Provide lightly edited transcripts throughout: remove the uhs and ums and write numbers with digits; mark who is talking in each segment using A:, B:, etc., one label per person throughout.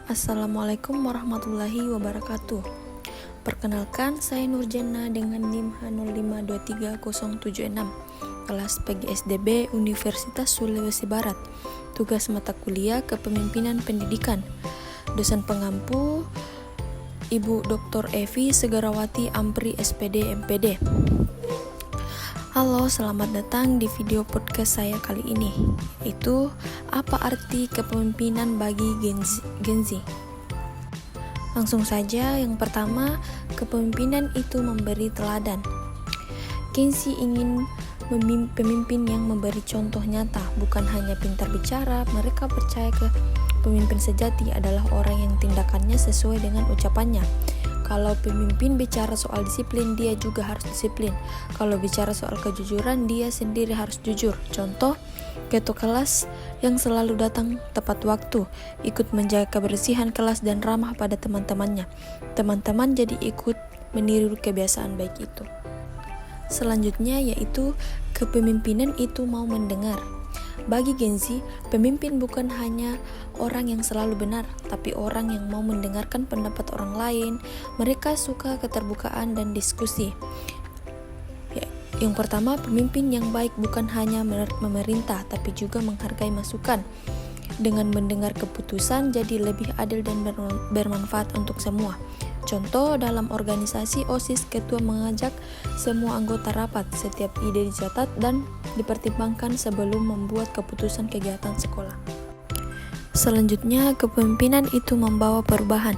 A: Assalamualaikum warahmatullahi wabarakatuh. Perkenalkan, saya Nurjana dengan NIM H05230076, kelas PGSDB Universitas Sulawesi Barat. Tugas mata kuliah Kepemimpinan Pendidikan. Dosen pengampu Ibu Dr. Evi Segarawati Ampri SPD MPD. Halo, selamat datang di video podcast saya kali ini, yaitu apa arti kepemimpinan bagi Gen Z. Langsung saja, yang pertama, kepemimpinan itu memberi teladan. Gen Z ingin pemimpin yang memberi contoh nyata, bukan hanya pintar bicara. Mereka percaya pemimpin sejati adalah orang yang tindakannya sesuai dengan ucapannya. Kalau pemimpin bicara soal disiplin, dia juga harus disiplin. Kalau bicara soal kejujuran, dia sendiri harus jujur. Contoh, ketua kelas yang selalu datang tepat waktu, ikut menjaga kebersihan kelas dan ramah pada teman-temannya. Teman-teman jadi ikut meniru kebiasaan baik itu. Selanjutnya yaitu kepemimpinan itu mau mendengar. Bagi Gen Z, pemimpin bukan hanya orang yang selalu benar, tapi orang yang mau mendengarkan pendapat orang lain. Mereka suka keterbukaan dan diskusi. Yang pertama, pemimpin yang baik bukan hanya memerintah, tapi juga menghargai masukan. Dengan mendengar keputusan, jadi lebih adil dan bermanfaat untuk semua. Contoh, dalam organisasi OSIS, ketua mengajak semua anggota rapat. Setiap ide dicatat dan dipertimbangkan sebelum membuat keputusan kegiatan sekolah. Selanjutnya, kepemimpinan itu membawa perubahan.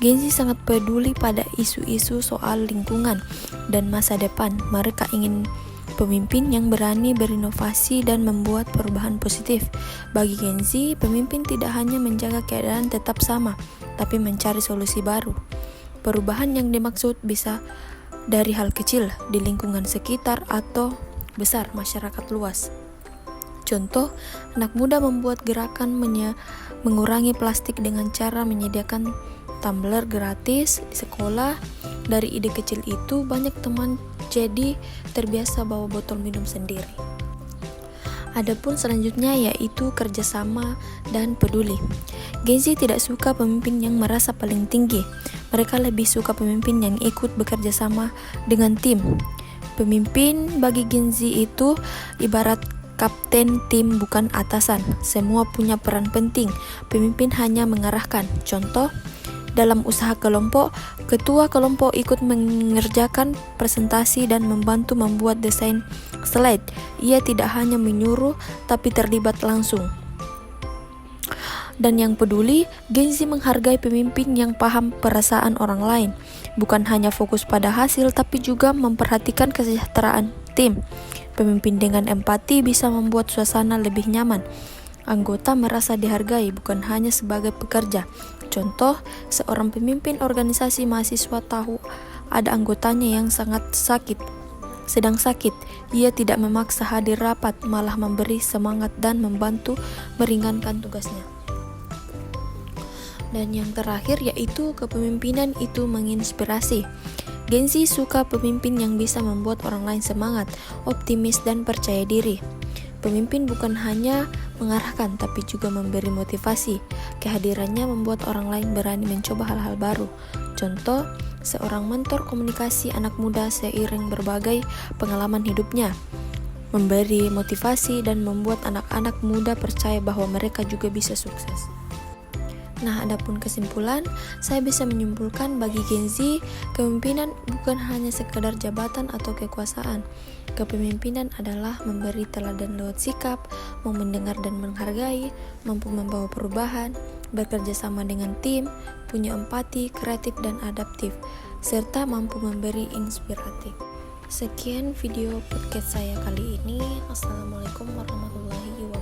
A: Gen Z sangat peduli pada isu-isu soal lingkungan dan masa depan. Mereka ingin pemimpin yang berani berinovasi dan membuat perubahan positif. Bagi Gen Z, pemimpin tidak hanya menjaga keadaan tetap sama, tapi mencari solusi baru. Perubahan yang dimaksud bisa dari hal kecil di lingkungan sekitar atau besar masyarakat luas. Contoh, anak muda membuat gerakan mengurangi plastik dengan cara menyediakan tumbler gratis di sekolah. Dari ide kecil itu, banyak teman jadi terbiasa bawa botol minum sendiri. Adapun selanjutnya yaitu kerjasama dan peduli. Gen Z tidak suka pemimpin yang merasa paling tinggi. Mereka lebih suka pemimpin yang ikut bekerja sama dengan tim. Pemimpin bagi Gen Z itu ibarat kapten tim, bukan atasan. Semua punya peran penting. Pemimpin hanya mengarahkan. Contoh, dalam usaha kelompok, ketua kelompok ikut mengerjakan presentasi dan membantu membuat desain slide. Ia tidak hanya menyuruh, tapi terlibat langsung. Dan yang peduli, Gen Z menghargai pemimpin yang paham perasaan orang lain. Bukan hanya fokus pada hasil, tapi juga memperhatikan kesejahteraan tim. Pemimpin dengan empati bisa membuat suasana lebih nyaman. Anggota merasa dihargai, bukan hanya sebagai pekerja. Contoh, seorang pemimpin organisasi mahasiswa tahu ada anggotanya yang sedang sakit. Ia tidak memaksa hadir rapat, malah memberi semangat dan membantu meringankan tugasnya. Dan yang terakhir yaitu kepemimpinan itu menginspirasi. Gen Z suka pemimpin yang bisa membuat orang lain semangat, optimis, dan percaya diri. Pemimpin bukan hanya mengarahkan, tapi juga memberi motivasi. Kehadirannya membuat orang lain berani mencoba hal-hal baru. Contoh, seorang mentor komunikasi anak muda seiring berbagai pengalaman hidupnya, memberi motivasi dan membuat anak-anak muda percaya bahwa mereka juga bisa sukses. Nah, adapun kesimpulan, saya bisa menyimpulkan bagi Gen Z, kepemimpinan bukan hanya sekedar jabatan atau kekuasaan. Kepemimpinan adalah memberi teladan lewat sikap, mau mendengar dan menghargai, mampu membawa perubahan, bekerja sama dengan tim, punya empati, kreatif dan adaptif, serta mampu memberi inspiratif. Sekian video podcast saya kali ini. Assalamualaikum warahmatullahi wabarakatuh.